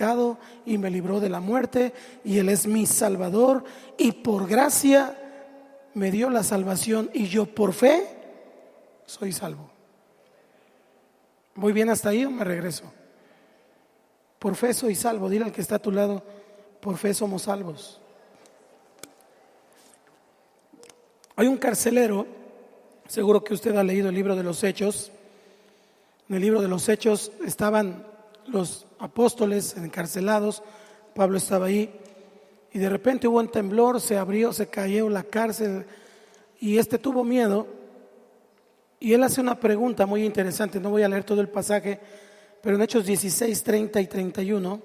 pecado y me libró de la muerte, y Él es mi Salvador, y por gracia me dio la salvación, y yo por fe soy salvo. ¿Voy bien hasta ahí o me regreso? Por fe soy salvo. Dile al que está a tu lado: por fe somos salvos. Hay un carcelero, seguro que usted ha leído el libro de los Hechos. En el libro de los Hechos estaban los apóstoles encarcelados, Pablo estaba ahí, y de repente hubo un temblor, se abrió, se cayó la cárcel, y tuvo miedo, y él hace una pregunta muy interesante. No voy a leer todo el pasaje, pero en Hechos 16, 30 y 31,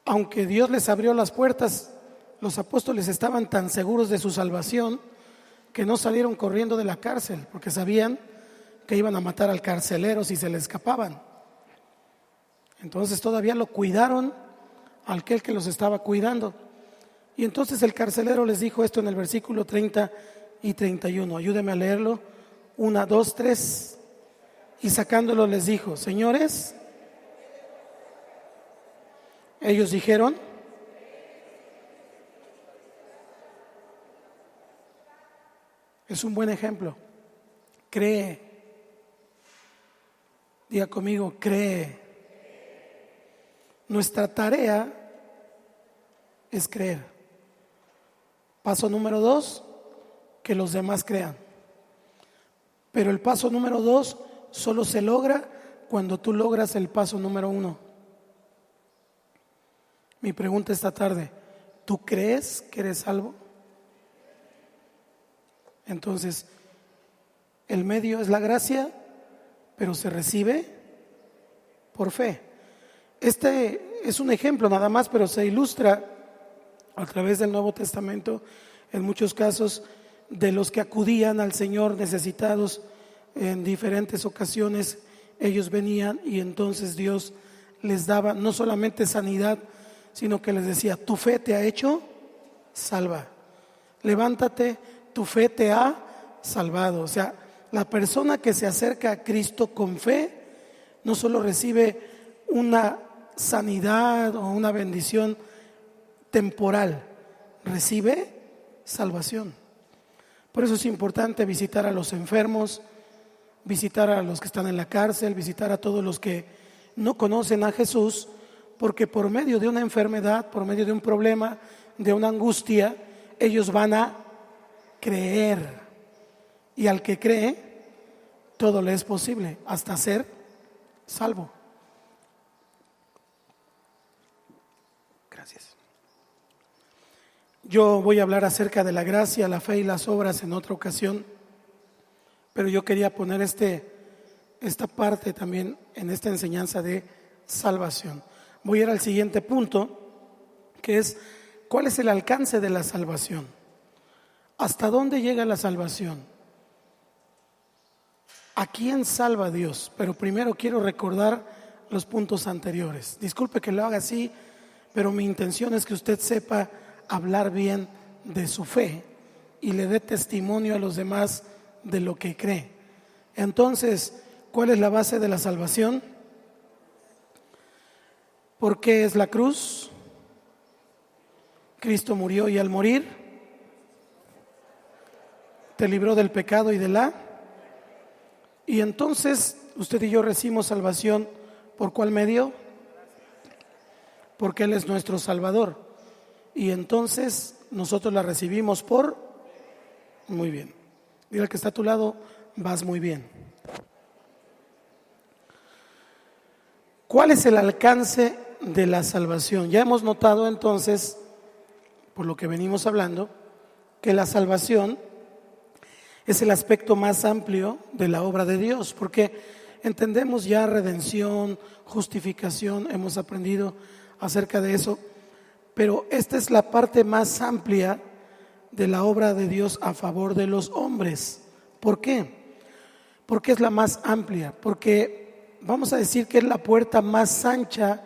aunque Dios les abrió las puertas, los apóstoles estaban tan seguros de su salvación que no salieron corriendo de la cárcel, porque sabían que iban a matar al carcelero si se le escapaban. Entonces todavía lo cuidaron a aquel que los estaba cuidando. Y entonces el carcelero les dijo esto en el versículo 30 y 31. Ayúdeme a leerlo. 1, 2, 3. Y sacándolo les dijo: señores. Ellos dijeron: es un buen ejemplo. Cree. Diga conmigo: cree. Nuestra tarea es creer. Paso número 2, que los demás crean. Pero el paso número 2 solo se logra cuando tú logras el paso número 1. Mi pregunta esta tarde: ¿tú crees que eres salvo? Entonces, el medio es la gracia, pero se recibe por fe. Este es un ejemplo nada más, pero se ilustra a través del Nuevo Testamento en muchos casos de los que acudían al Señor necesitados en diferentes ocasiones. Ellos venían y entonces Dios les daba no solamente sanidad, sino que les decía: tu fe te ha hecho salva, levántate, tu fe te ha salvado. O sea, la persona que se acerca a Cristo con fe no solo recibe una sanidad o una bendición temporal, recibe salvación. Por eso es importante visitar a los enfermos, visitar a los que están en la cárcel, visitar a todos los que no conocen a Jesús, porque por medio de una enfermedad, por medio de un problema, de una angustia, ellos van a creer, y al que cree todo le es posible, hasta ser salvo. Gracias. Yo voy a hablar acerca de la gracia, la fe y las obras en otra ocasión, pero yo quería poner esta parte también en esta enseñanza de salvación. Voy a ir al siguiente punto, que es: ¿cuál es el alcance de la salvación? ¿Hasta dónde llega la salvación? ¿A quién salva Dios? Pero primero quiero recordar los puntos anteriores. Disculpe que lo haga así, pero mi intención es que usted sepa hablar bien de su fe y le dé testimonio a los demás de lo que cree. Entonces, ¿cuál es la base de la salvación? ¿Por qué es la cruz? Cristo murió, y al morir te libró del pecado y de la... Y entonces usted y yo recibimos salvación. ¿Por cuál medio? Porque Él es nuestro Salvador. Y entonces nosotros la recibimos por... Muy bien. Dile al que está a tu lado: vas muy bien. ¿Cuál es el alcance de la salvación? Ya hemos notado entonces, por lo que venimos hablando, que la salvación es el aspecto más amplio de la obra de Dios, porque entendemos ya redención, justificación, hemos aprendido acerca de eso, pero esta es la parte más amplia de la obra de Dios a favor de los hombres. ¿Por qué? Porque es la más amplia, porque vamos a decir que es la puerta más ancha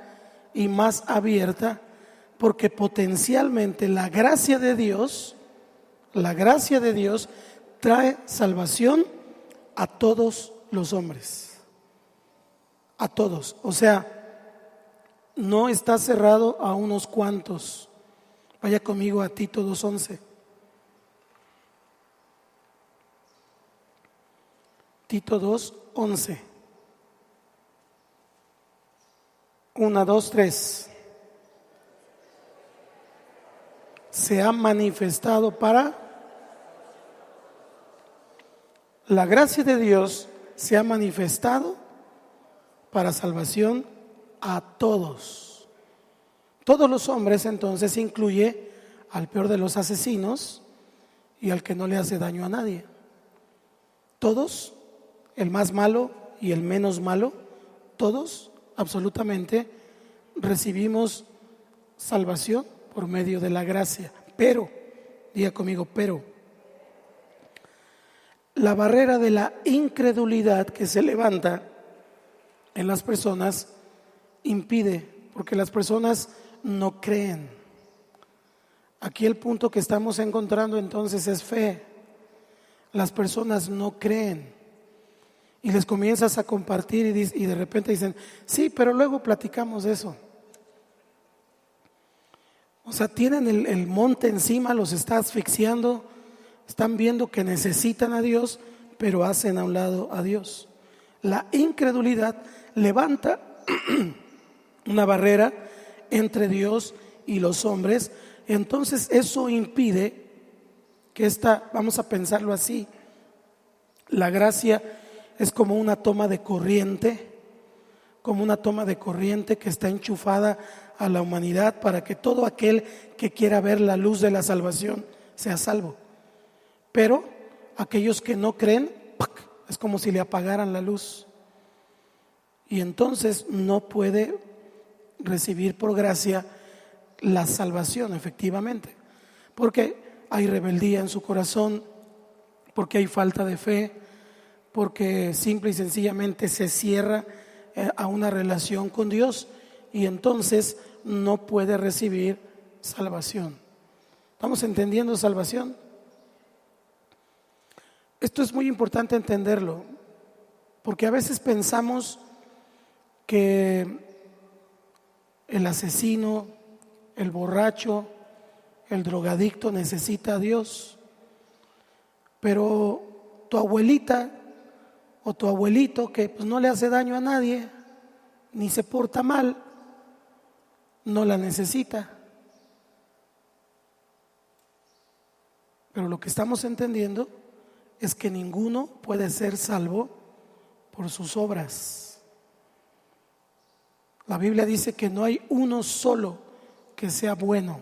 y más abierta, porque potencialmente la gracia de Dios trae salvación a todos los hombres. a todos. O sea, no está cerrado a unos cuantos. Vaya conmigo a Tito 2:11. Tito 2:11. 1, 2, 3. Se ha manifestado para la gracia de Dios, se ha manifestado para salvación a todos. Todos los hombres, entonces incluye al peor de los asesinos y al que no le hace daño a nadie. Todos, el más malo y el menos malo, todos absolutamente recibimos salvación por medio de la gracia. Pero, diga conmigo, pero la barrera de la incredulidad que se levanta en las personas impide, porque las personas no creen. Aquí el punto que estamos encontrando entonces es fe. Las personas no creen. Y les comienzas a compartir y de repente dicen, sí, pero luego platicamos de eso. O sea, tienen el monte encima, los está asfixiando, están viendo que necesitan a Dios, pero hacen a un lado a Dios. La incredulidad levanta una barrera entre Dios y los hombres. Entonces eso impide que vamos a pensarlo así, la gracia es como una toma de corriente, que está enchufada a la humanidad para que todo aquel que quiera ver la luz de la salvación sea salvo. Pero aquellos que no creen, ¡pac!, es como si le apagaran la luz. Y entonces no puede recibir por gracia la salvación, efectivamente. Porque hay rebeldía en su corazón, porque hay falta de fe, porque simple y sencillamente se cierra a una relación con Dios y entonces no puede recibir salvación. ¿Estamos entendiendo salvación? Esto es muy importante entenderlo, porque a veces pensamos que el asesino, el borracho, el drogadicto necesita a Dios, pero tu abuelita o tu abuelito que pues no le hace daño a nadie, ni se porta mal, no la necesita. Pero lo que estamos entendiendo es que ninguno puede ser salvo por sus obras. La Biblia dice que no hay uno solo que sea bueno,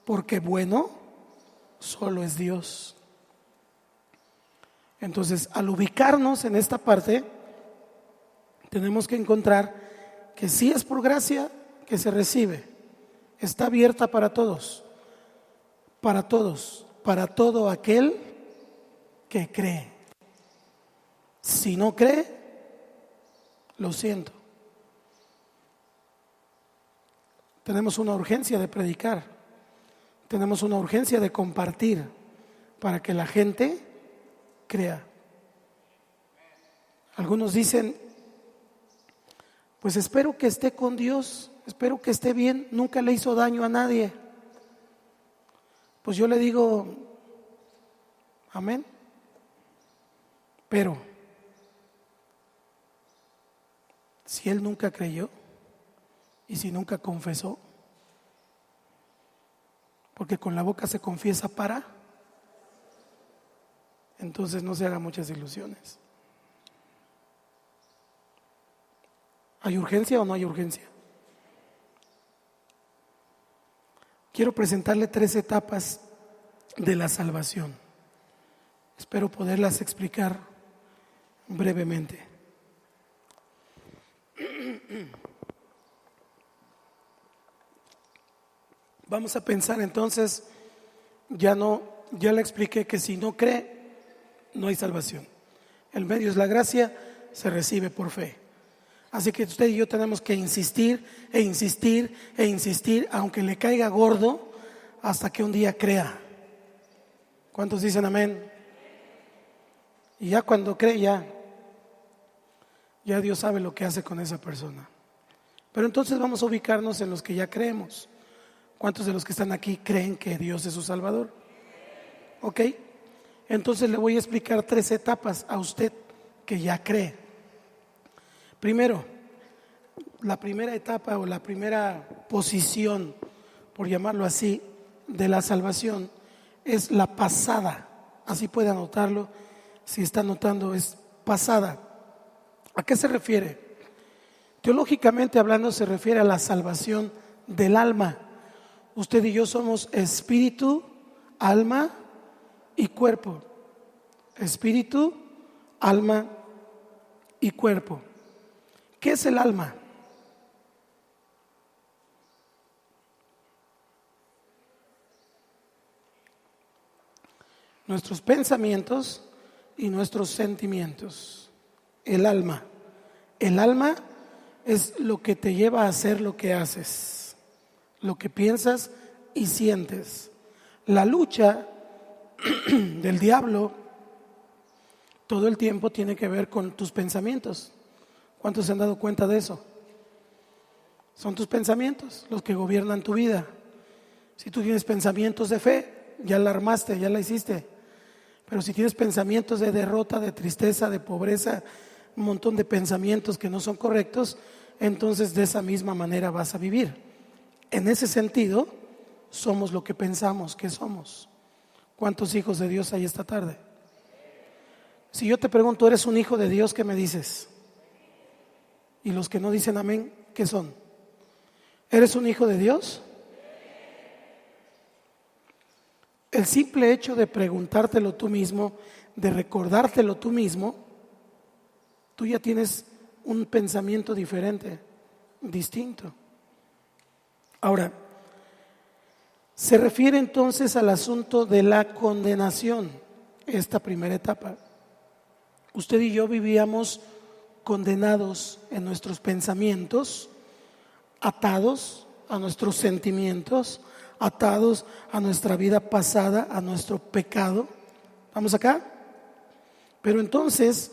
porque bueno solo es Dios. Entonces, al ubicarnos en esta parte, tenemos que encontrar que sí es por gracia que se recibe, está abierta para todos, para todo aquel que cree. Si no cree, lo siento. Tenemos una urgencia de predicar, tenemos una urgencia de compartir para que la gente crea. Algunos dicen, pues espero que esté con Dios, espero que esté bien, nunca le hizo daño a nadie. Pues yo le digo, amén. Pero si él nunca creyó y si nunca confesó, porque con la boca se confiesa entonces no se haga muchas ilusiones. ¿Hay urgencia o no hay urgencia? Quiero presentarle 3 etapas de la salvación. Espero poderlas explicar brevemente. Vamos a pensar entonces, ya le expliqué que si no cree, no hay salvación. El medio es la gracia, se recibe por fe. Así que usted y yo tenemos que insistir e insistir e insistir, aunque le caiga gordo, hasta que un día crea. ¿Cuántos dicen amén? Y ya cuando cree, ya Dios sabe lo que hace con esa persona. Pero entonces vamos a ubicarnos en los que ya creemos. ¿Cuántos de los que están aquí creen que Dios es su Salvador? ¿Ok? Entonces le voy a explicar 3 etapas a usted que ya cree. Primero, la primera etapa o la primera posición, por llamarlo así, de la salvación es la pasada. Así puede anotarlo, si está anotando, es pasada. ¿A qué se refiere? Teológicamente hablando, se refiere a la salvación del alma. Usted y yo somos espíritu, alma y cuerpo. Espíritu, alma y cuerpo. ¿Qué es el alma? Nuestros pensamientos y nuestros sentimientos. El alma. El alma es lo que te lleva a hacer lo que haces, lo que piensas y sientes. La lucha del diablo todo el tiempo tiene que ver con tus pensamientos. ¿Cuántos se han dado cuenta de eso? Son tus pensamientos los que gobiernan tu vida. Si tú tienes pensamientos de fe, ya la armaste, ya la hiciste. Pero si tienes pensamientos de derrota, de tristeza, de pobreza, un montón de pensamientos que no son correctos, entonces de esa misma manera vas a vivir. En ese sentido, somos lo que pensamos que somos. ¿Cuántos hijos de Dios hay esta tarde? Si yo te pregunto, ¿eres un hijo de Dios? ¿Qué me dices? Y los que no dicen amén, ¿qué son? ¿Eres un hijo de Dios? El simple hecho de preguntártelo tú mismo, de recordártelo tú mismo, tú ya tienes un pensamiento diferente, distinto. Ahora, se refiere entonces al asunto de la condenación, esta primera etapa. Usted y yo vivíamos condenados en nuestros pensamientos, atados a nuestros sentimientos, atados a nuestra vida pasada, a nuestro pecado. ¿Vamos acá? Pero entonces,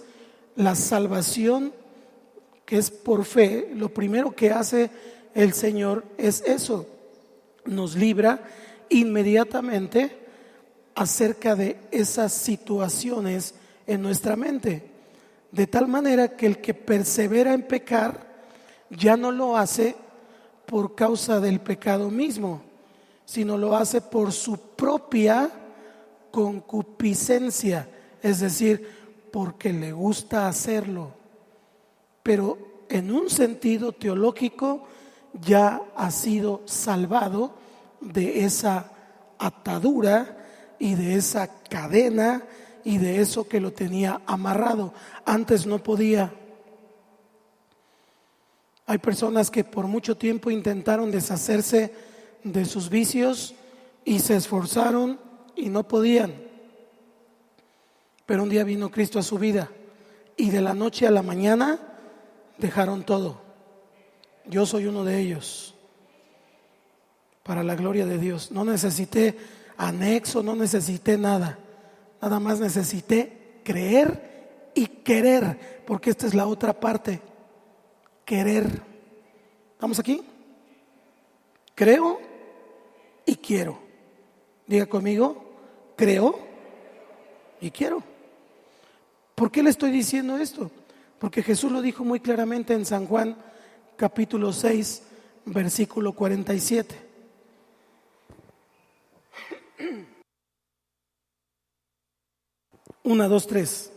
la salvación que es por fe, lo primero que hace el Señor es eso, nos libra inmediatamente acerca de esas situaciones en nuestra mente, de tal manera que el que persevera en pecar ya no lo hace por causa del pecado mismo, sino lo hace por su propia concupiscencia, es decir, porque le gusta hacerlo. Pero en un sentido teológico ya ha sido salvado de esa atadura y de esa cadena y de eso que lo tenía amarrado. Antes no podía. Hay personas que por mucho tiempo intentaron deshacerse de sus vicios y se esforzaron y no podían. Pero un día vino Cristo a su vida y de la noche a la mañana dejaron todo. Yo soy uno de ellos. Para la gloria de Dios. No necesité anexo, no necesité nada. Nada más necesité creer y querer, porque esta es la otra parte. Querer. ¿Estamos aquí? Creo y quiero. Diga conmigo, creo y quiero. ¿Por qué le estoy diciendo esto? Porque Jesús lo dijo muy claramente en San Juan capítulo 6, versículo 47. 1, 2, 3.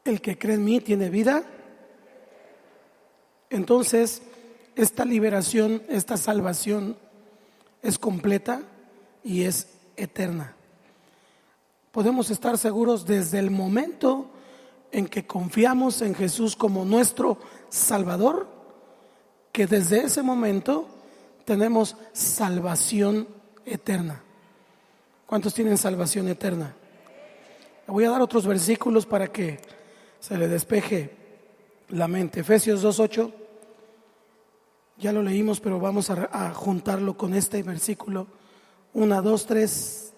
El que cree en mí tiene vida. Entonces, esta liberación, esta salvación es completa y es eterna. Podemos estar seguros desde el momento en que confiamos en Jesús como nuestro Salvador, que desde ese momento tenemos salvación eterna. ¿Cuántos tienen salvación eterna? Le voy a dar otros versículos para que se le despeje la mente. Efesios 2:8, ya lo leímos, pero vamos a juntarlo con este versículo Una, dos, tres.